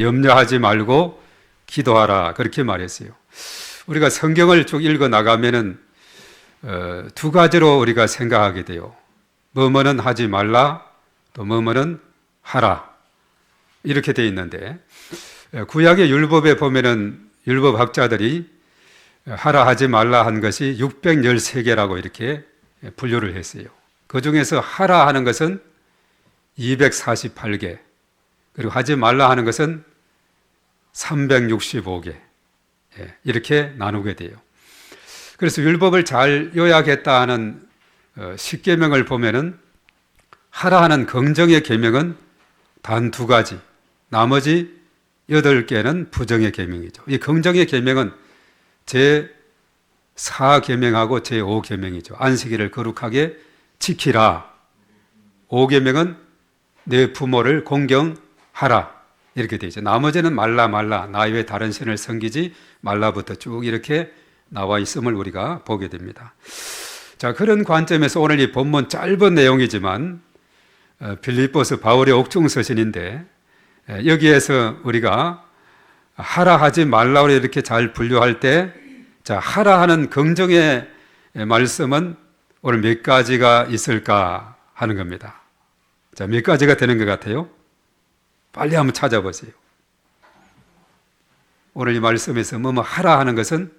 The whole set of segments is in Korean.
염려하지 말고 기도하라 그렇게 말했어요. 우리가 성경을 쭉 읽어 나가면은 두 가지로 우리가 생각하게 돼요. 뭐뭐는 하지 말라, 또 뭐뭐는 하라 이렇게 돼 있는데 구약의 율법에 보면은 율법학자들이 하라 하지 말라 한 것이 613개라고 이렇게 분류를 했어요. 그 중에서 하라 하는 것은 248개, 그리고 하지 말라 하는 것은 365개 이렇게 나누게 돼요. 그래서 율법을 잘 요약했다 하는 십계명을 보면은 하라 하는 긍정의 계명은 단 2가지, 나머지 8개는 부정의 계명이죠. 이 긍정의 계명은 제4계명하고 제5계명이죠. 안식일을 거룩하게 지키라. 5계명은 내 부모를 공경하라. 이렇게 되어 있죠. 나머지는 말라 나 외에 다른 신을 섬기지 말라부터 쭉 이렇게 나와 있음을 우리가 보게 됩니다. 자, 그런 관점에서 오늘 이 본문 짧은 내용이지만 빌립보서 바울의 옥중서신인데 여기에서 우리가 하라 하지 말라고 이렇게 잘 분류할 때, 자, 하라 하는 긍정의 말씀은 오늘 몇 가지가 있을까 하는 겁니다. 자, 몇 가지가 되는 것 같아요? 빨리 한번 찾아보세요. 오늘 이 말씀에서 뭐뭐 하라 하는 것은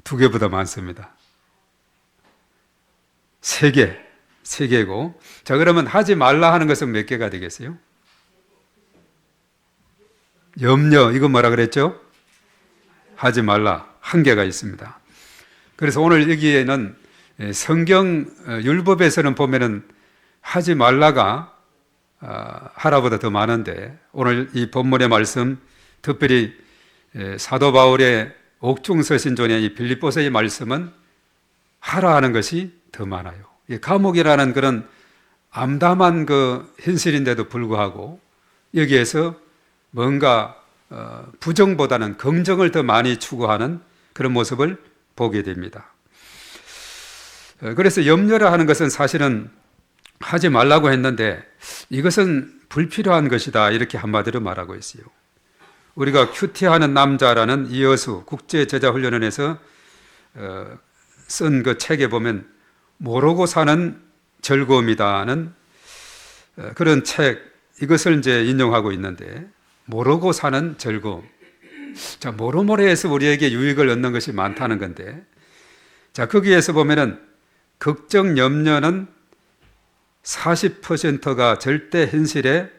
2개보다 많습니다. 3개고. 자, 그러면 하지 말라 하는 것은 몇 개가 되겠어요? 염려, 이거 뭐라 그랬죠? 하지 말라, 1개가 있습니다. 그래서 오늘 여기에는 성경 율법에서는 보면은 하지 말라가 하라보다 더 많은데, 오늘 이 본문의 말씀, 특별히 사도 바울의 옥중서신존의 이 빌립보서의 말씀은 하라 하는 것이 더 많아요. 감옥이라는 그런 암담한 그 현실인데도 불구하고 여기에서 뭔가 부정보다는 긍정을 더 많이 추구하는 그런 모습을 보게 됩니다. 그래서 염려라 하는 것은 사실은 하지 말라고 했는데 이것은 불필요한 것이다 이렇게 한마디로 말하고 있어요. 우리가 큐티하는 남자라는 이여수 국제제자훈련원에서 쓴 그 책에 보면 모르고 사는 즐거움이다는 그런 책, 이것을 이제 인용하고 있는데, 모르고 사는 즐거움. 자, 모로모로해서 우리에게 유익을 얻는 것이 많다는 건데, 자, 거기에서 보면은 걱정, 염려는 40%가 절대 현실에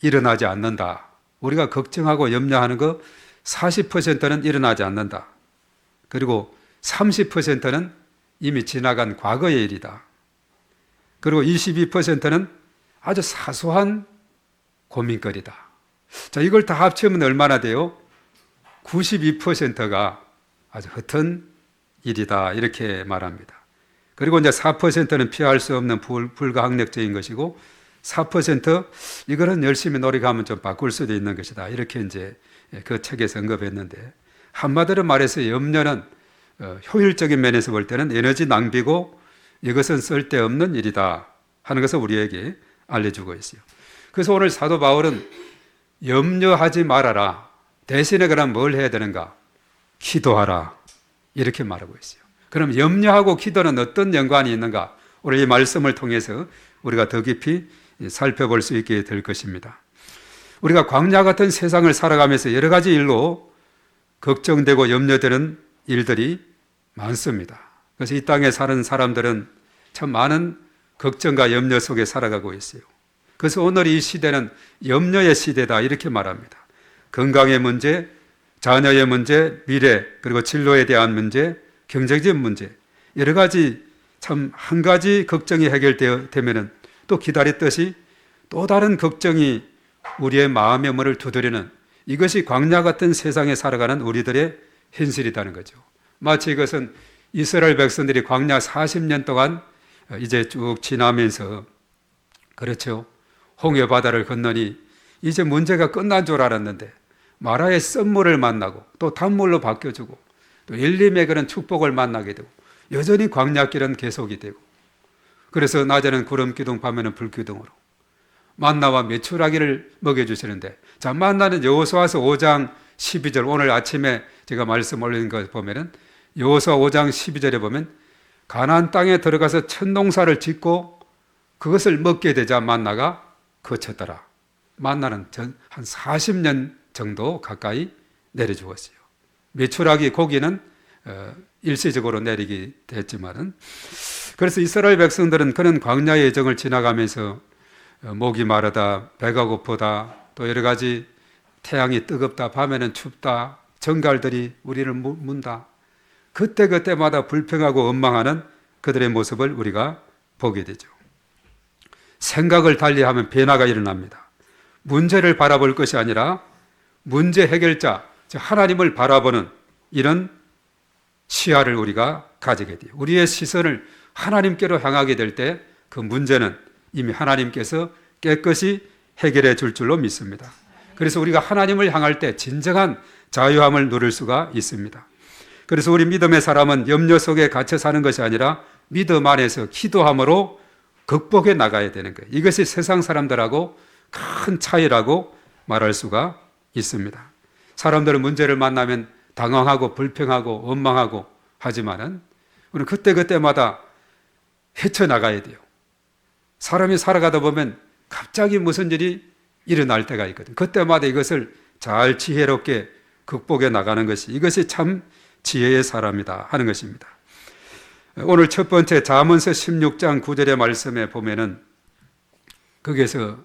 일어나지 않는다. 우리가 걱정하고 염려하는 거 40%는 일어나지 않는다. 그리고 30%는 이미 지나간 과거의 일이다. 그리고 22%는 아주 사소한 고민거리다. 자, 이걸 다 합치면 얼마나 돼요? 92%가 아주 허튼 일이다. 이렇게 말합니다. 그리고 이제 4%는 피할 수 없는 불가항력적인 것이고 4% 이거는 열심히 노력하면 좀 바꿀 수도 있는 것이다. 이렇게 이제 그 책에서 언급했는데, 한마디로 말해서 염려는 효율적인 면에서 볼 때는 에너지 낭비고 이것은 쓸데없는 일이다 하는 것을 우리에게 알려주고 있어요. 그래서 오늘 사도 바울은 염려하지 말아라. 대신에 그럼 뭘 해야 되는가? 기도하라. 이렇게 말하고 있어요. 그럼 염려하고 기도는 어떤 연관이 있는가? 오늘 이 말씀을 통해서 우리가 더 깊이 살펴볼 수 있게 될 것입니다. 우리가 광야 같은 세상을 살아가면서 여러 가지 일로 걱정되고 염려되는 일들이 많습니다. 그래서 이 땅에 사는 사람들은 참 많은 걱정과 염려 속에 살아가고 있어요. 그래서 오늘 이 시대는 염려의 시대다 이렇게 말합니다. 건강의 문제, 자녀의 문제, 미래, 그리고 진로에 대한 문제, 경제적인 문제, 여러 가지 참 한 가지 걱정이 해결되면은 또 기다렸듯이 또 다른 걱정이 우리의 마음의 문을 두드리는, 이것이 광야 같은 세상에 살아가는 우리들의 현실이라는 거죠. 마치 이것은 이스라엘 백성들이 광야 40년 동안 이제 쭉 지나면서, 그렇죠, 홍해 바다를 건너니 이제 문제가 끝난 줄 알았는데 마라의 썸물을 만나고 또 단물로 바뀌어주고 또 엘림의 그런 축복을 만나게 되고 여전히 광야길은 계속이 되고 그래서 낮에는 구름 기둥, 밤에는 불 기둥으로 만나와 메추라기를 먹여주시는데, 자, 만나는 여호수아서 5장 12절, 오늘 아침에 제가 말씀 올린 거 보면은 여호수아 5장 12절에 보면 가나안 땅에 들어가서 첫 농사를 짓고 그것을 먹게 되자 만나가 그쳤더라. 만나는 한 40년 정도 가까이 내려주었어요. 메추라기 고기는 일시적으로 내리게 됐지만은, 그래서 이스라엘 백성들은 그런 광야의 여정을 지나가면서 목이 마르다, 배가 고프다, 또 여러 가지 태양이 뜨겁다, 밤에는 춥다, 정갈들이 우리를 문다, 그때그때마다 불평하고 원망하는 그들의 모습을 우리가 보게 되죠. 생각을 달리하면 변화가 일어납니다. 문제를 바라볼 것이 아니라 문제 해결자, 즉 하나님을 바라보는 이런 시야를 우리가 가지게 돼요. 우리의 시선을 하나님께로 향하게 될 때 그 문제는 이미 하나님께서 깨끗이 해결해 줄 줄로 믿습니다. 그래서 우리가 하나님을 향할 때 진정한 자유함을 누릴 수가 있습니다. 그래서 우리 믿음의 사람은 염려 속에 갇혀 사는 것이 아니라 믿음 안에서 기도함으로 극복해 나가야 되는 거예요. 이것이 세상 사람들하고 큰 차이라고 말할 수가 있습니다. 사람들은 문제를 만나면 당황하고 불평하고 원망하고 하지만은 우리는 그때그때마다 헤쳐나가야 돼요. 사람이 살아가다 보면 갑자기 무슨 일이 일어날 때가 있거든요. 그때마다 이것을 잘 지혜롭게 극복해 나가는 것이, 이것이 참 지혜의 사람이다 하는 것입니다. 오늘 첫 번째 잠언서 16장 9절의 말씀에 보면은 거기에서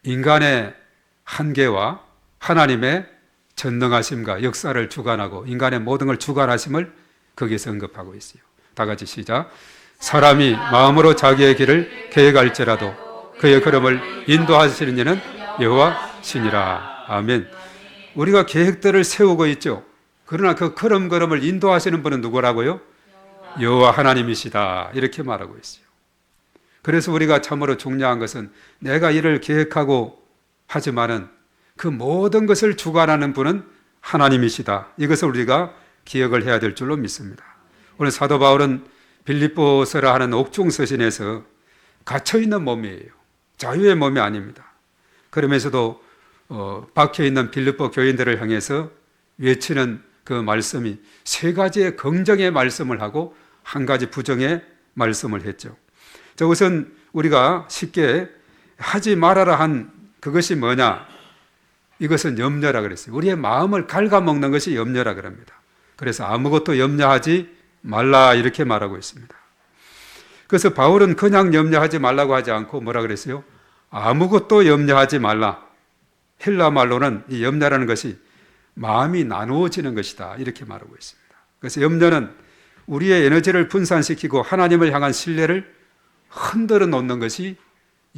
인간의 한계와 하나님의 전능하심과 역사를 주관하고 인간의 모든 걸 주관하심을 거기에서 언급하고 있어요. 다 같이 시작. 사람이 마음으로 자기의 길을 계획할지라도 그의 걸음을 인도하시는 이는 여호와 신이라. 아멘. 우리가 계획들을 세우고 있죠. 그러나 그 걸음걸음을 인도하시는 분은 누구라고요? 여호와 하나님이시다, 이렇게 말하고 있어요. 그래서 우리가 참으로 중요한 것은 내가 일을 계획하고 하지만은 그 모든 것을 주관하는 분은 하나님이시다, 이것을 우리가 기억을 해야 될 줄로 믿습니다. 오늘 사도 바울은 빌립보서라 하는 옥중 서신에서 갇혀있는 몸이에요. 자유의 몸이 아닙니다. 그러면서도 박혀있는 빌립보 교인들을 향해서 외치는 그 말씀이 세 가지의 긍정의 말씀을 하고 한 가지 부정의 말씀을 했죠. 자, 우선 우리가 쉽게 하지 말아라 한 그것이 뭐냐? 이것은 염려라 그랬어요. 우리의 마음을 갉아먹는 것이 염려라 그럽니다. 그래서 아무것도 염려하지 말라, 이렇게 말하고 있습니다. 그래서 바울은 그냥 염려하지 말라고 하지 않고 뭐라 그랬어요? 아무것도 염려하지 말라. 헬라 말로는 이 염려라는 것이 마음이 나누어지는 것이다, 이렇게 말하고 있습니다. 그래서 염려는 우리의 에너지를 분산시키고 하나님을 향한 신뢰를 흔들어 놓는 것이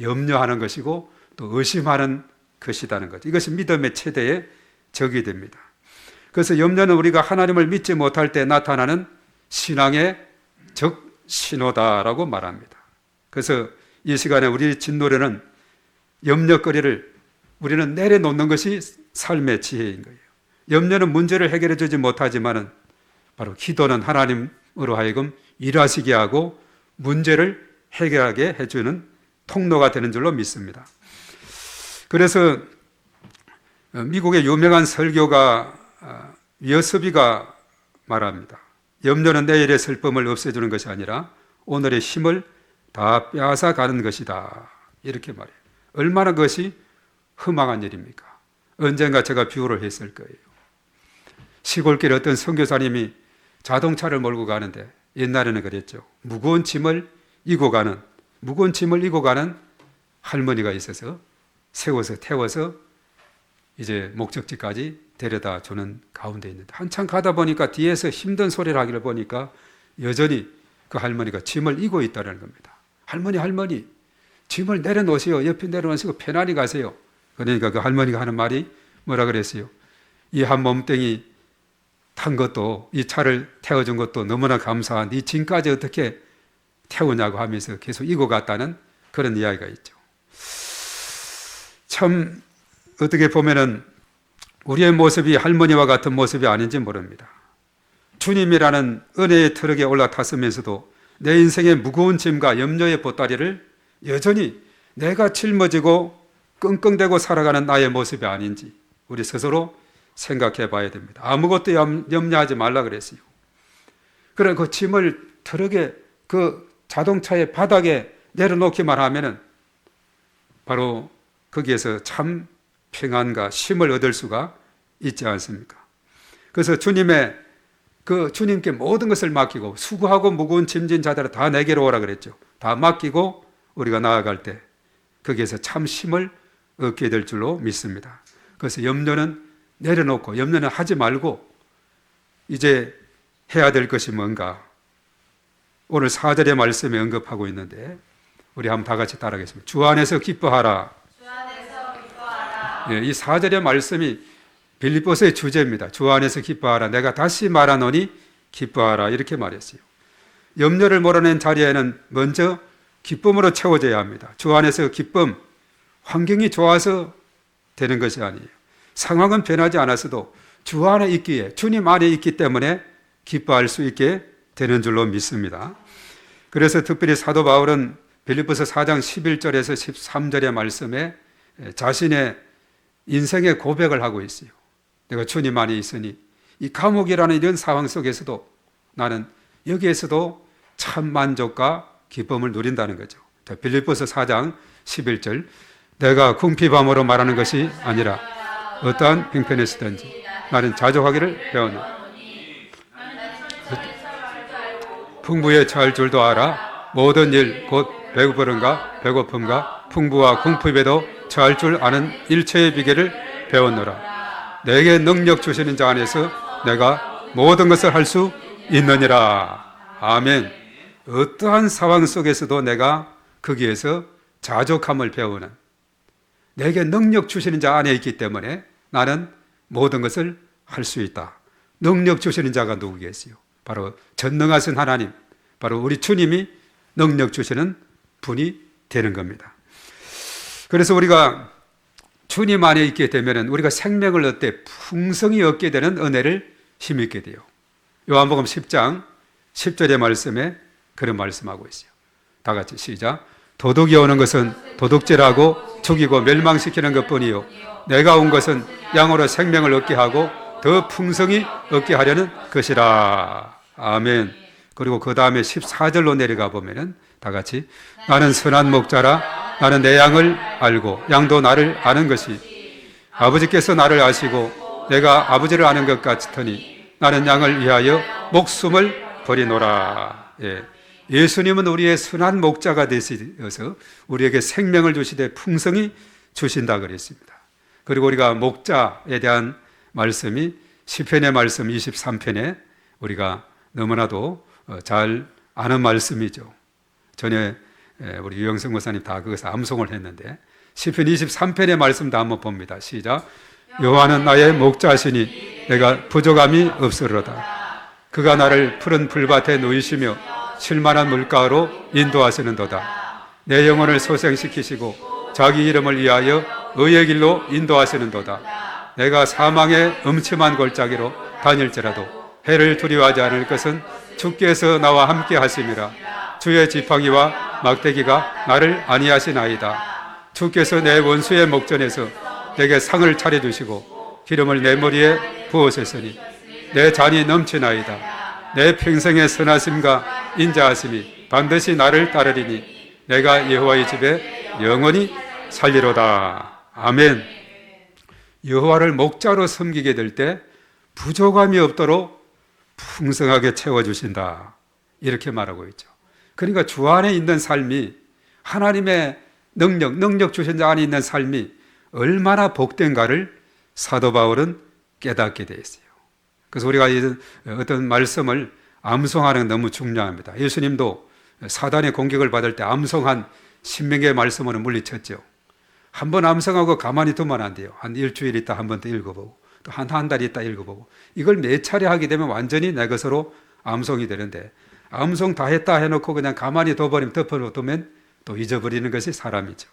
염려하는 것이고 또 의심하는 것이라는 것. 이것이 믿음의 최대의 적이 됩니다. 그래서 염려는 우리가 하나님을 믿지 못할 때 나타나는 신앙의 적 신호다라고 말합니다. 그래서 이 시간에 우리 진노래는 염려거리를 우리는 내려놓는 것이 삶의 지혜인 거예요. 염려는 문제를 해결해 주지 못하지만은 바로 기도는 하나님으로 하여금 일하시게 하고 문제를 해결하게 해주는 통로가 되는 줄로 믿습니다. 그래서 미국의 유명한 설교가 여서비가 말합니다. 염려는 내일의 슬픔을 없애주는 것이 아니라 오늘의 힘을 다 빼앗아 가는 것이다, 이렇게 말해요. 얼마나 그것이 흠망한 일입니까? 언젠가 제가 비유를 했을 거예요. 시골길에 어떤 선교사님이 자동차를 몰고 가는데, 옛날에는 그랬죠. 무거운 짐을 이고 가는 할머니가 있어서 세워서 태워서 이제 목적지까지 데려다 주는 가운데 있는데, 한참 가다 보니까 뒤에서 힘든 소리를 하기를 보니까 여전히 그 할머니가 짐을 이고 있다는 겁니다. 할머니 짐을 내려놓으세요. 옆에 내려놓으시고 편안히 가세요. 그러니까 그 할머니가 하는 말이 뭐라 그랬어요? 이 한 몸뚱이 탄 것도, 이 차를 태워준 것도 너무나 감사한, 이 짐까지 어떻게 태우냐고 하면서 계속 이고 갔다는 그런 이야기가 있죠. 참 어떻게 보면은 우리의 모습이 할머니와 같은 모습이 아닌지 모릅니다. 주님이라는 은혜의 트럭에 올라탔으면서도 내 인생의 무거운 짐과 염려의 보따리를 여전히 내가 짊어지고 끙끙대고 살아가는 나의 모습이 아닌지 우리 스스로 생각해 봐야 됩니다. 아무것도 염려하지 말라 그랬어요. 그래 그 짐을 트럭에 그 자동차의 바닥에 내려놓기만 하면은 바로 거기에서 참 평안과 쉼을 얻을 수가 있지 않습니까? 그래서 주님께 모든 것을 맡기고 수고하고 무거운 짐진 자들아 다 내게로 오라 그랬죠. 다 맡기고 우리가 나아갈 때 거기에서 참 쉼을 얻게 될 줄로 믿습니다. 그래서 염려는 내려놓고 염려는 하지 말고 이제 해야 될 것이 뭔가 오늘 4절의 말씀에 언급하고 있는데 우리 한번 다 같이 따라하겠습니다. 주 안에서 기뻐하라. 주 안에서 기뻐하라. 이 4절의 말씀이 빌립보서의 주제입니다. 주 안에서 기뻐하라. 내가 다시 말하노니 기뻐하라. 이렇게 말했어요. 염려를 몰아낸 자리에는 먼저 기쁨으로 채워져야 합니다. 주 안에서 기쁨, 환경이 좋아서 되는 것이 아니에요. 상황은 변하지 않았어도 주 안에 있기에, 주님 안에 있기 때문에 기뻐할 수 있게 되는 줄로 믿습니다. 그래서 특별히 사도 바울은 빌립보서 4장 11절에서 13절의 말씀에 자신의 인생의 고백을 하고 있어요. 내가 주님 안에 있으니 이 감옥이라는 이런 상황 속에서도 나는 여기에서도 참 만족과 기쁨을 누린다는 거죠. 자, 빌립보서 4장 11절 내가 궁핍함으로 말하는 것이 아니라 어떠한 형편에서든지 나는 자족하기를 배웠노. 풍부에 처할 줄도 알아 모든 일 곧 배부른가 배고픔과 풍부와 궁핍에도 처할 줄 아는 일체의 비결을 배웠노라. 내게 능력 주시는 자 안에서 내가 모든 것을 할 수 있느니라. 아멘. 어떠한 상황 속에서도 내가 거기에서 자족함을 배우는 내게 능력 주시는 자 안에 있기 때문에 나는 모든 것을 할 수 있다. 능력 주시는 자가 누구겠어요? 바로 전능하신 하나님, 바로 우리 주님이 능력 주시는 분이 되는 겁니다. 그래서 우리가 주님 안에 있게 되면 우리가 생명을 얻되 풍성히 얻게 되는 은혜를 힘입게 돼요. 요한복음 10장 10절의 말씀에 그런 말씀하고 있어요. 다 같이 시작. 도둑이 오는 것은 도둑질하고 죽이고 멸망시키는 것뿐이요 내가 온 것은 양으로 생명을 얻게 하고 더 풍성히 얻게 하려는 것이라. 아멘. 그리고 그 다음에 14절로 내려가 보면은 다 같이 나는 선한 목자라 나는 내 양을 알고 양도 나를 아는 것이 아버지께서 나를 아시고 내가 아버지를 아는 것 같으니 나는 양을 위하여 목숨을 버리노라. 예수님은 우리의 선한 목자가 되셔서 우리에게 생명을 주시되 풍성히 주신다 그랬습니다. 그리고 우리가 목자에 대한 말씀이 시편의 말씀 23편에 우리가 너무나도 잘 아는 말씀이죠. 전에 우리 유영성 목사님 다 그것을 암송을 했는데 시편 23편의 말씀도 한번 봅니다. 시작. 여호와는 나의 목자시니 내가 부족함이 없으리로다. 그가 나를 푸른 풀밭에 누이시며 쉴만한 물가로 인도하시는도다. 내 영혼을 소생시키시고 자기 이름을 위하여 의의 길로 인도하시는도다. 내가 사망의 음침한 골짜기로 다닐지라도 해를 두려워하지 않을 것은 주께서 나와 함께 하심이라. 주의 지팡이와 막대기가 나를 안위하시나이다. 주께서 내 원수의 목전에서 내게 상을 차려주시고 기름을 내 머리에 부으셨으니 내 잔이 넘치나이다. 내 평생의 선하심과 인자하심이 반드시 나를 따르리니 내가 여호와의 집에 영원히 살리로다. 아멘. 여호와를 목자로 섬기게 될 때 부족함이 없도록 풍성하게 채워주신다. 이렇게 말하고 있죠. 그러니까 주 안에 있는 삶이 하나님의 능력 주신 자 안에 있는 삶이 얼마나 복된가를 사도 바울은 깨닫게 되어 있어요. 그래서 우리가 어떤 말씀을 암송하는 게 너무 중요합니다. 예수님도 사단의 공격을 받을 때 암송한 신명기의 말씀으로 물리쳤죠. 한 번 암송하고 가만히 두면 안 돼요. 한 일주일 있다 한 번 더 읽어보고 또 한 달 있다 읽어보고 이걸 몇 차례 하게 되면 완전히 내 것으로 암송이 되는데 암송 다 했다 해놓고 그냥 가만히 둬버리면 덮어두면 또 잊어버리는 것이 사람이죠.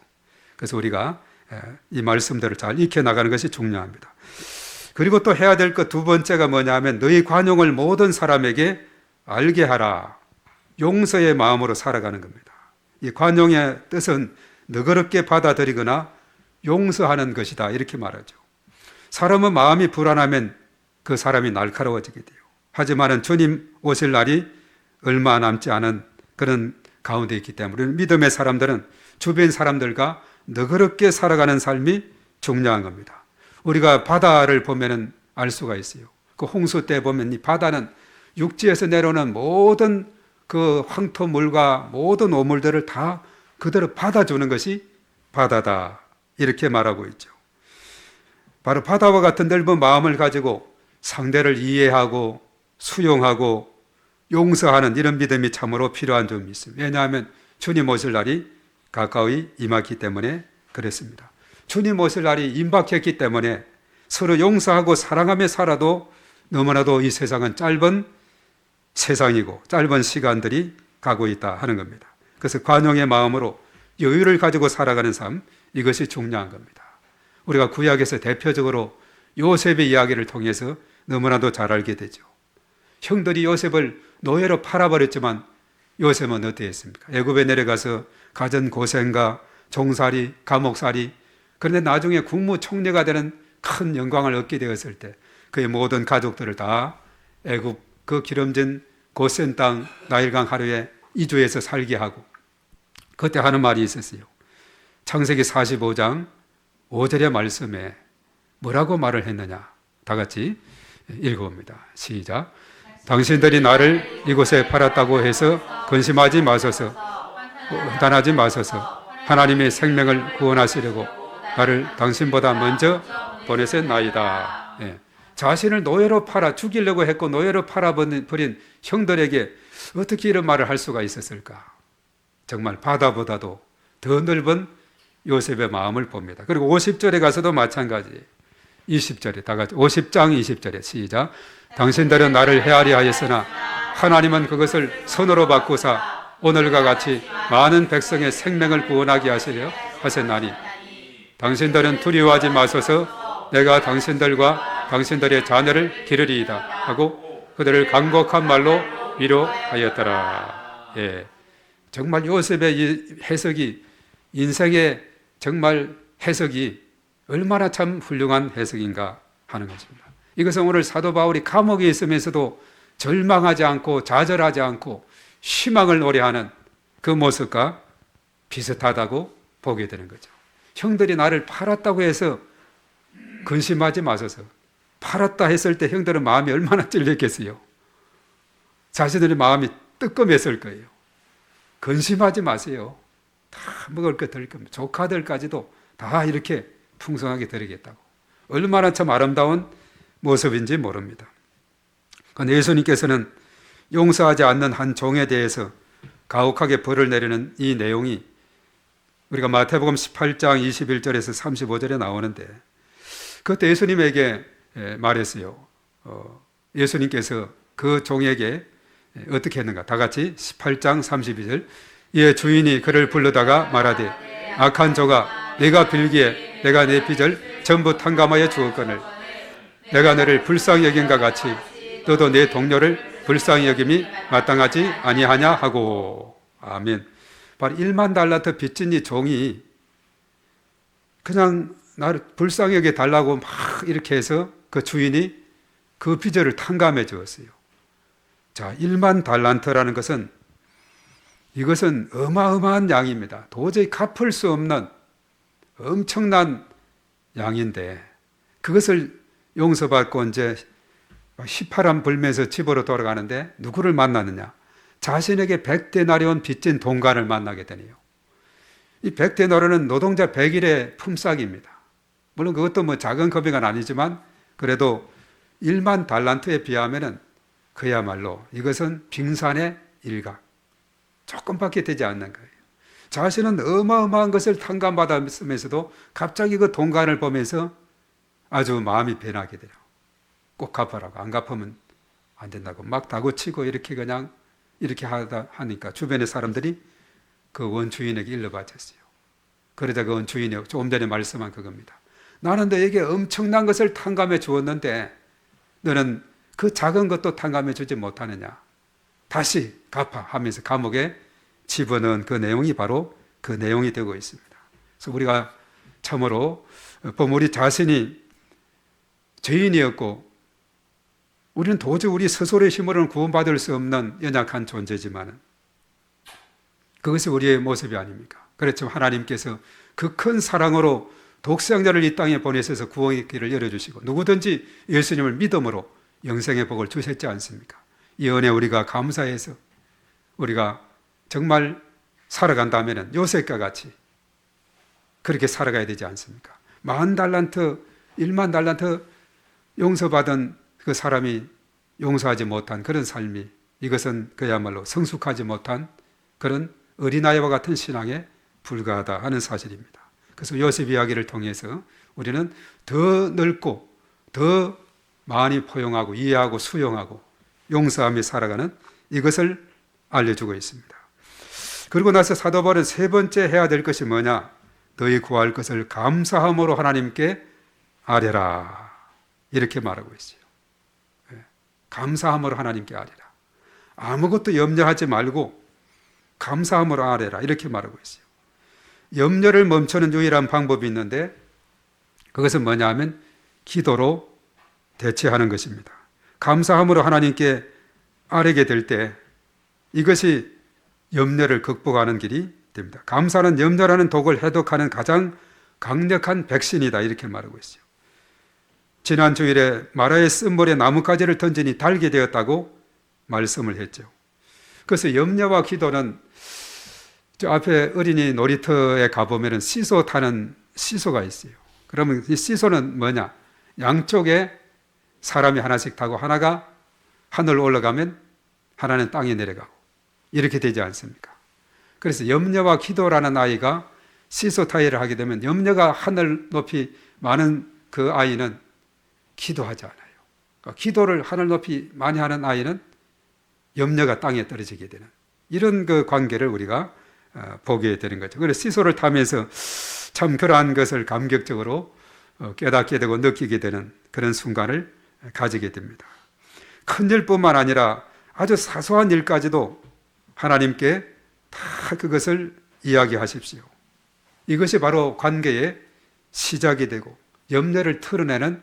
그래서 우리가 이 말씀들을 잘 익혀나가는 것이 중요합니다. 그리고 또 해야 될 것 두 번째가 뭐냐 하면 너희 관용을 모든 사람에게 알게 하라. 용서의 마음으로 살아가는 겁니다. 이 관용의 뜻은 너그럽게 받아들이거나 용서하는 것이다 이렇게 말하죠. 사람은 마음이 불안하면 그 사람이 날카로워지게 돼요. 하지만 주님 오실 날이 얼마 남지 않은 그런 가운데 있기 때문에 믿음의 사람들은 주변 사람들과 너그럽게 살아가는 삶이 중요한 겁니다. 우리가 바다를 보면은 알 수가 있어요. 그 홍수 때 보면 이 바다는 육지에서 내려오는 모든 그 황토물과 모든 오물들을 다 그대로 받아주는 것이 바다다 이렇게 말하고 있죠. 바로 바다와 같은 넓은 마음을 가지고 상대를 이해하고 수용하고 용서하는 이런 믿음이 참으로 필요한 점이 있습니다. 왜냐하면 주님 오실 날이 가까이 임했기 때문에 그랬습니다. 주님 오실 날이 임박했기 때문에 서로 용서하고 사랑하며 살아도 너무나도 이 세상은 짧은 세상이고 짧은 시간들이 가고 있다 하는 겁니다. 그래서 관용의 마음으로 여유를 가지고 살아가는 삶, 이것이 중요한 겁니다. 우리가 구약에서 대표적으로 요셉의 이야기를 통해서 너무나도 잘 알게 되죠. 형들이 요셉을 노예로 팔아버렸지만 요셉은 어떻게 했습니까? 애굽에 내려가서 가진 고생과 종살이, 감옥살이, 그런데 나중에 국무총리가 되는 큰 영광을 얻게 되었을 때 그의 모든 가족들을 다 애굽 그 기름진 고센 땅 나일강 하루에 이주해서 살게 하고 그때 하는 말이 있었어요. 창세기 45장 5절의 말씀에 뭐라고 말을 했느냐? 다 같이 읽어봅니다. 시작. 당신들이 나를 이곳에 팔았다고 해서 근심하지 마소서, 단하지 마소서. 하나님의 생명을 구원하시려고 나를 당신보다 먼저 보내셨나이다. 예. 자신을 노예로 팔아 죽이려고 했고 노예로 팔아버린 형들에게 어떻게 이런 말을 할 수가 있었을까? 정말 바다보다도 더 넓은 요셉의 마음을 봅니다. 그리고 50절에 가서도 마찬가지. 20절에 다 같이 50장 20절에 시작. 당신들은 나를 헤아려 하였으나 하나님은 그것을 선으로 바꾸사 오늘과 같이 많은 백성의 생명을 구원하게 하시려 하셨나니 당신들은 두려워하지 마소서. 내가 당신들과 당신들의 자녀를 기르리이다 하고 그들을 간곡한 말로 위로하였더라. 예, 정말 요셉의 이 해석이 인생의 정말 해석이 얼마나 참 훌륭한 해석인가 하는 것입니다. 이것은 오늘 사도 바울이 감옥에 있으면서도 절망하지 않고 좌절하지 않고 희망을 노래하는 그 모습과 비슷하다고 보게 되는 거죠. 형들이 나를 팔았다고 해서 근심하지 마소서. 팔았다 했을 때 형들은 마음이 얼마나 찔렸겠어요. 자신들의 마음이 뜨끔했을 거예요. 근심하지 마세요. 다 먹을 것 드릴 겁니다. 조카들까지도 다 이렇게 풍성하게 드리겠다고. 얼마나 참 아름다운 모습인지 모릅니다. 그런데 예수님께서는 용서하지 않는 한 종에 대해서 가혹하게 벌을 내리는 이 내용이 우리가 마태복음 18장 21절에서 35절에 나오는데 그때 예수님에게 말했어요. 예수님께서 그 종에게 어떻게 했는가? 다 같이 18장 32절. 이에 주인이 그를 불러다가 말하되 악한 종아 네가 빌기에 내가 내 빚을 전부 탕감하여 주었거늘 내가 너를 불쌍히 여긴과 같이 너도 내 동료를 불쌍히 여김이 마땅하지 아니하냐 하고. 아멘. 바로 1만 달란트 빚진 이 종이 그냥 나를 불쌍히 여겨 달라고 막 이렇게 해서 그 주인이 그 빚을 탕감해 주었어요. 자, 1만 달란트라는 것은 이것은 어마어마한 양입니다. 도저히 갚을 수 없는 엄청난 양인데 그것을 용서받고 이제 휘파람 불면서 집으로 돌아가는데 누구를 만나느냐? 자신에게 100데나리온 빚진 동관을 만나게 되네요. 이 100데나리온은 노동자 100일의 품삯입니다. 물론 그것도 뭐 작은 금액은 아니지만 그래도 1만 달란트에 비하면은 그야말로 이것은 빙산의 일각. 조금밖에 되지 않는 거예요. 자신은 어마어마한 것을 탕감받았으면서도 갑자기 그 동관을 보면서 아주 마음이 변하게 돼요. 꼭 갚아라고. 안 갚으면 안 된다고 막 다구치고 이렇게 그냥 이렇게 하니까 주변의 사람들이 그 원주인에게 일러바쳤어요. 그러자 그 원주인이 조금 전에 말씀한 그겁니다. 나는 너에게 엄청난 것을 탕감해 주었는데 너는 그 작은 것도 탕감해 주지 못하느냐. 다시 갚아 하면서 감옥에 집어넣은 그 내용이 바로 그 내용이 되고 있습니다. 그래서 우리가 참으로 우리 자신이 죄인이었고 우리는 도저히 우리 스스로의 힘으로는 구원받을 수 없는 연약한 존재지만 그것이 우리의 모습이 아닙니까? 그렇지만 하나님께서 그 큰 사랑으로 독생자를 이 땅에 보내셔서 구원의 길을 열어주시고 누구든지 예수님을 믿음으로 영생의 복을 주셨지 않습니까? 이 은혜 우리가 감사해서 우리가 정말 살아간다면 요셉과 같이 그렇게 살아가야 되지 않습니까? 10,000달란트, 10,000달란트 용서받은 그 사람이 용서하지 못한 그런 삶이 이것은 그야말로 성숙하지 못한 그런 어린아이와 같은 신앙에 불과하다 하는 사실입니다. 그래서 요셉 이야기를 통해서 우리는 더 넓고 더 많이 포용하고 이해하고 수용하고 용서하며 살아가는 이것을 알려주고 있습니다. 그리고 나서 사도 바울은 세 번째 해야 될 것이 뭐냐? 너희 구할 것을 감사함으로 하나님께 아뢰라 이렇게 말하고 있어요. 감사함으로 하나님께 아뢰라. 아무것도 염려하지 말고 감사함으로 아뢰라 이렇게 말하고 있어요. 염려를 멈추는 유일한 방법이 있는데 그것은 뭐냐 하면 기도로 대체하는 것입니다. 감사함으로 하나님께 아뢰게 될 때 이것이 염려를 극복하는 길이 됩니다. 감사는 염려라는 독을 해독하는 가장 강력한 백신이다 이렇게 말하고 있어요. 지난 주일에 마라의 쓴물에 나뭇가지를 던지니 달게 되었다고 말씀을 했죠. 그래서 염려와 기도는 저 앞에 어린이 놀이터에 가보면 시소 타는 시소가 있어요. 그러면 이 시소는 뭐냐? 양쪽에 사람이 하나씩 타고 하나가 하늘로 올라가면 하나는 땅에 내려가고 이렇게 되지 않습니까? 그래서 염려와 기도라는 아이가 시소 타이를 하게 되면 염려가 하늘 높이 많은 그 아이는 기도하지 않아요. 그러니까 기도를 하늘 높이 많이 하는 아이는 염려가 땅에 떨어지게 되는 이런 그 관계를 우리가 보게 되는 거죠. 그래서 시소를 타면서 참 그러한 것을 감격적으로 깨닫게 되고 느끼게 되는 그런 순간을 가지게 됩니다. 큰 일뿐만 아니라 아주 사소한 일까지도 하나님께 다 그것을 이야기하십시오. 이것이 바로 관계의 시작이 되고 염려를 털어내는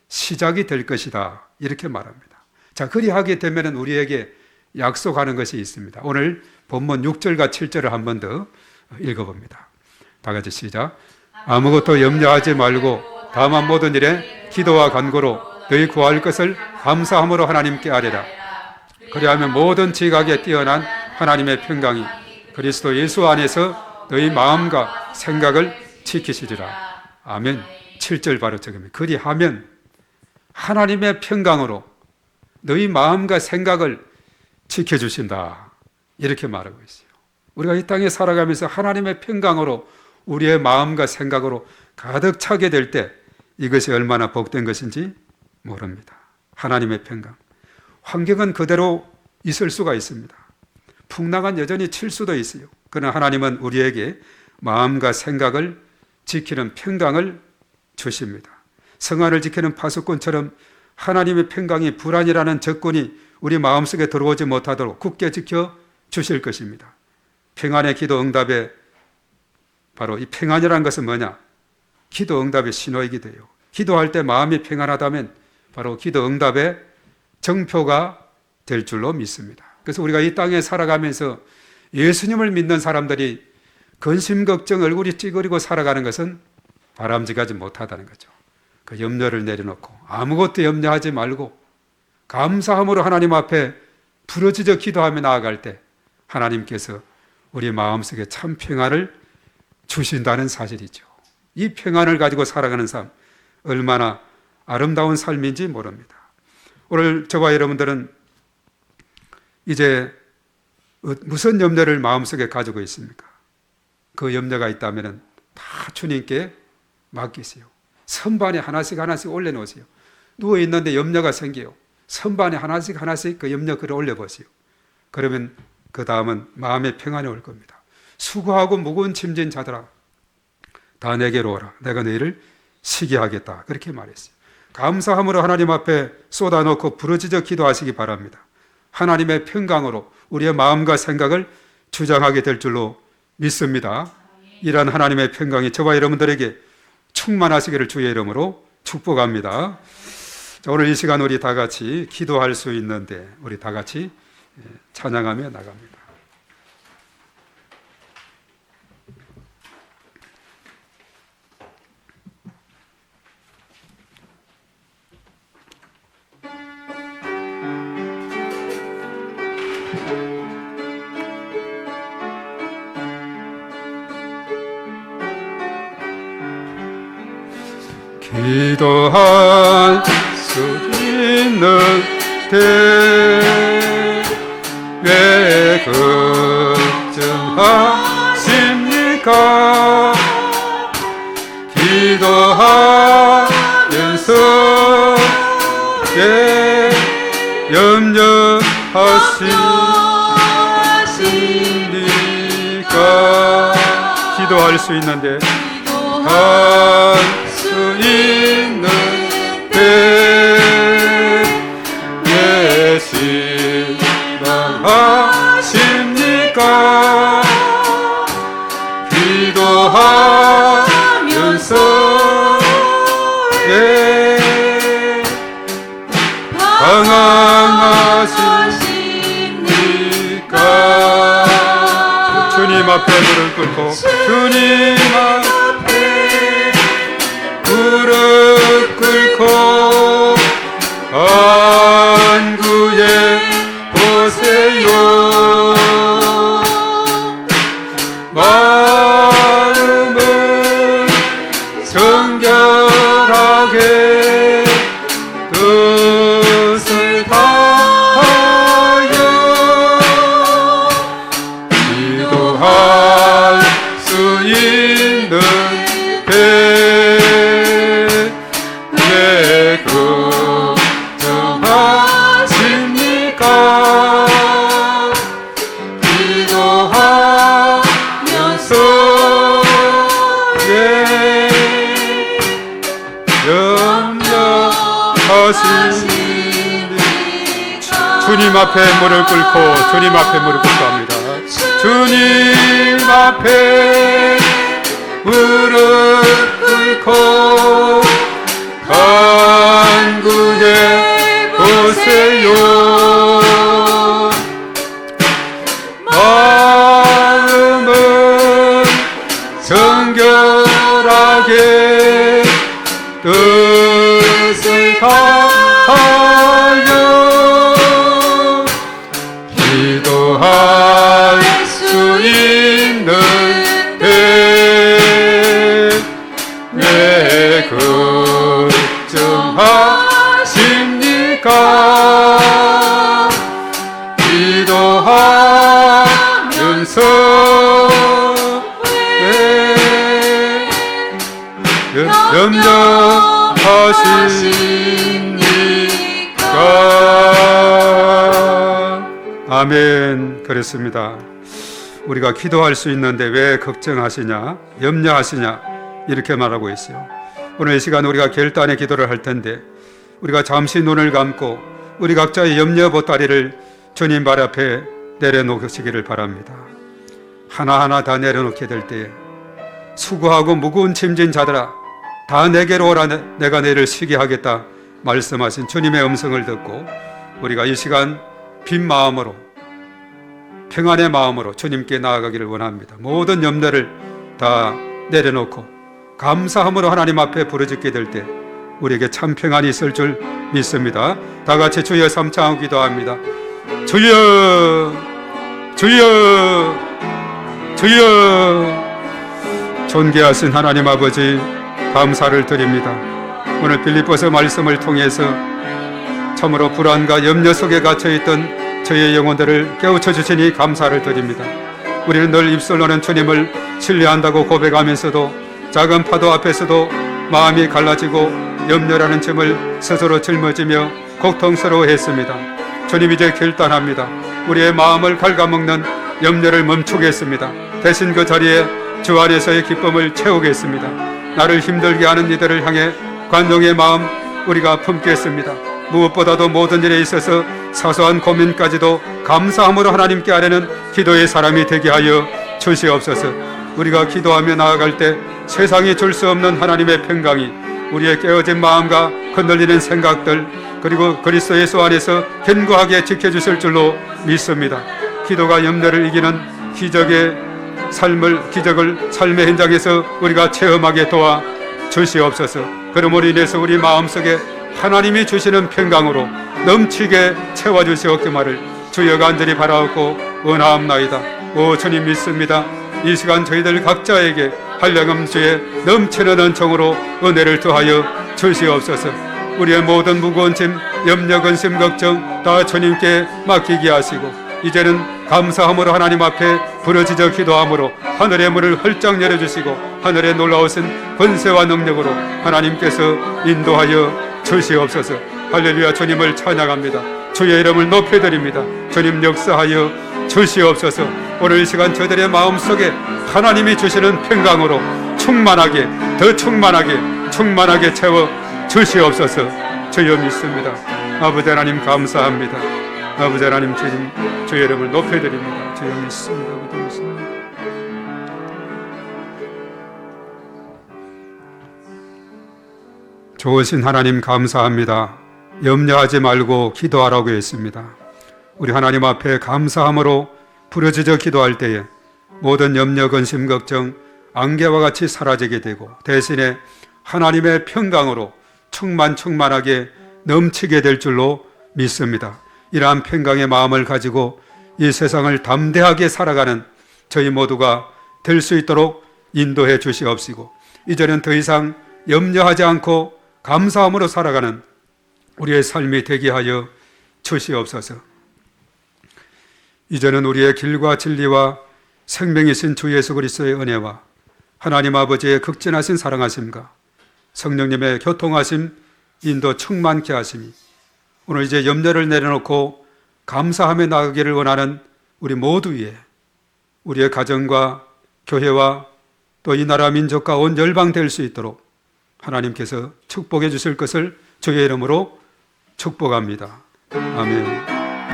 시작이 될 것이다 이렇게 말합니다. 자, 그리하게 되면 우리에게 약속하는 것이 있습니다. 오늘 본문 6절과 7절을 한 번 더 읽어봅니다. 다 같이 시작. 아무것도 염려하지 말고 다만 모든 일에 기도와 간구로 너희 구할 것을 감사함으로 하나님께 아뢰라. 그리하면 모든 지각에 뛰어난 하나님의 평강이 그리스도 예수 안에서 너희 마음과 생각을 지키시리라. 아멘. 7절 바로 저겁니다. 그리하면 하나님의 평강으로 너희 마음과 생각을 지켜주신다 이렇게 말하고 있어요. 우리가 이 땅에 살아가면서 하나님의 평강으로 우리의 마음과 생각으로 가득 차게 될 때 이것이 얼마나 복된 것인지 모릅니다. 하나님의 평강. 환경은 그대로 있을 수가 있습니다. 풍랑은 여전히 칠 수도 있어요. 그러나 하나님은 우리에게 마음과 생각을 지키는 평강을 주십니다. 성안을 지키는 파수꾼처럼 하나님의 평강이 불안이라는 적군이 우리 마음속에 들어오지 못하도록 굳게 지켜 주실 것입니다. 평안의 기도 응답에 바로 이 평안이라는 것은 뭐냐? 기도 응답의 신호이기도 해요. 기도할 때 마음이 평안하다면 바로 기도 응답의 정표가 될 줄로 믿습니다. 그래서 우리가 이 땅에 살아가면서 예수님을 믿는 사람들이 근심 걱정 얼굴이 찌그리고 살아가는 것은 바람직하지 못하다는 거죠. 그 염려를 내려놓고 아무것도 염려하지 말고 감사함으로 하나님 앞에 부르짖어 기도하며 나아갈 때 하나님께서 우리 마음속에 참 평안을 주신다는 사실이죠. 이 평안을 가지고 살아가는 삶 얼마나 아름다운 삶인지 모릅니다. 오늘 저와 여러분들은 이제 무슨 염려를 마음속에 가지고 있습니까? 그 염려가 있다면 다 주님께 맡기세요. 선반에 하나씩 올려놓으세요. 누워있는데 염려가 생겨요. 선반에 하나씩 그 염려 글을 올려보세요. 그러면 그 다음은 마음의 평안이 올 겁니다. 수고하고 무거운 짐진 자들아 다 내게로 오라. 내가 너희를 쉬게 하겠다. 그렇게 말했어요. 감사함으로 하나님 앞에 쏟아놓고 부르짖어 기도하시기 바랍니다. 하나님의 평강으로 우리의 마음과 생각을 주장하게 될 줄로 믿습니다. 이러한 하나님의 평강이 저와 여러분들에게 충만하시기를 주의 이름으로 축복합니다. 자, 오늘 이 시간 우리 다 같이 기도할 수 있는데 우리 다 같이 찬양하며 나갑니다. 기도할 수 있는데 왜 걱정하십니까? 기도하면서 왜 염려하십니까? 기도할 수 있는데 할 수 있는데 왜 실망하십니까? 기도하면서 왜 방황하십니까? 주님 앞에 무릎 꿇고 주님 앞에 무릎 꿇고 간구해 보세요. 마음은 정결하게 뜻을 다하여 기도할 수 있는데 왜 걱정하십니까? 기도하면서 왜 염려하십니까? 주님 앞에 무릎 꿇고 주님 앞에 무릎 꿇고 합니다. 주님 앞에 무릎 꿇고 간구해 보세요. 마음은 정결하게 뜻을 다하여 기도할 수 있는데 왜 걱정하십니까? 기도하면서 왜 염려하십니까? 아멘. 그렇습니다. 우리가 기도할 수 있는데 왜 걱정하시냐, 염려하시냐 이렇게 말하고 있어요. 오늘 이 시간 우리가 결단의 기도를 할 텐데 우리가 잠시 눈을 감고 우리 각자의 염려 보따리를 주님 발 앞에 내려놓으시기를 바랍니다. 하나하나 다 내려놓게 될 때에 수고하고 무거운 짐진 자들아 다 내게로 오라 내가 너희를 쉬게 하겠다 말씀하신 주님의 음성을 듣고 우리가 이 시간 빈 마음으로 평안의 마음으로 주님께 나아가기를 원합니다. 모든 염려를 다 내려놓고 감사함으로 하나님 앞에 부르짖게 될 때 우리에게 참 평안이 있을 줄 믿습니다. 다 같이 주여 삼창하고 기도합니다. 주여 주여 주여. 존귀하신 하나님 아버지 감사를 드립니다. 오늘 빌립보서 말씀을 통해서 참으로 불안과 염려 속에 갇혀있던 저희의 영혼들을 깨우쳐 주시니 감사를 드립니다. 우리는 늘 입술로는 주님을 신뢰한다고 고백하면서도 작은 파도 앞에서도 마음이 갈라지고 염려라는 짐을 스스로 짊어지며 고통스러워했습니다. 주님 이제 결단합니다. 우리의 마음을 갉아먹는 염려를 멈추겠습니다. 대신 그 자리에 주 안에서의 기쁨을 채우겠습니다. 나를 힘들게 하는 이들을 향해 관용의 마음 우리가 품겠습니다. 무엇보다도 모든 일에 있어서 사소한 고민까지도 감사함으로 하나님께 아뢰는 기도의 사람이 되게 하여 주시옵소서. 우리가 기도하며 나아갈 때 세상이 줄 수 없는 하나님의 평강이 우리의 깨어진 마음과 흔들리는 생각들 그리고 그리스도 예수 안에서 견고하게 지켜주실 줄로 믿습니다. 기도가 염려를 이기는 기적을 삶의 현장에서 우리가 체험하게 도와 주시옵소서. 그러므로 인해서 우리 마음속에 하나님이 주시는 평강으로 넘치게 채워주시옵기만을 주여 간절히 바라옵고 원하옵나이다. 오 주님 믿습니다. 이 시간 저희들 각자에게 한량음 주의 넘치는 은총으로 은혜를 더하여 주시옵소서. 우리의 모든 무거운 짐, 염려, 근심, 걱정 다 주님께 맡기게 하시고 이제는 감사함으로 하나님 앞에 부르짖어 기도함으로 하늘의 문을 활짝 열어주시고 하늘의 놀라우신 권세와 능력으로 하나님께서 인도하여 주시옵소서. 할렐루야. 주님을 찬양합니다. 주의 이름을 높여드립니다. 주님 역사하여 주시옵소서. 오늘 이 시간 저희들의 마음속에 하나님이 주시는 평강으로 충만하게 더 충만하게 채워 주시옵소서. 주여 믿습니다. 아버지 하나님 감사합니다. 아버지 하나님 주님 주의 이름을 높여드립니다. 주여 믿습니다. 아버지 믿습니다. 좋으신 하나님 감사합니다. 염려하지 말고 기도하라고 했습니다. 우리 하나님 앞에 감사함으로 부르짖어 기도할 때에 모든 염려, 근심, 걱정, 안개와 같이 사라지게 되고 대신에 하나님의 평강으로 충만하게 넘치게 될 줄로 믿습니다. 이러한 평강의 마음을 가지고 이 세상을 담대하게 살아가는 저희 모두가 될 수 있도록 인도해 주시옵시고 이제는 더 이상 염려하지 않고 감사함으로 살아가는 우리의 삶이 되게 하여 주시옵소서. 이제는 우리의 길과 진리와 생명이신 주 예수 그리스도의 은혜와 하나님 아버지의 극진하신 사랑하심과 성령님의 교통하심, 인도 충만케 하심이 오늘 이제 염려를 내려놓고 감사하며 나가기를 원하는 우리 모두 위에 우리의 가정과 교회와 또 이 나라 민족과 온 열방 될 수 있도록 하나님께서 축복해 주실 것을 주의 이름으로 축복합니다. 아멘.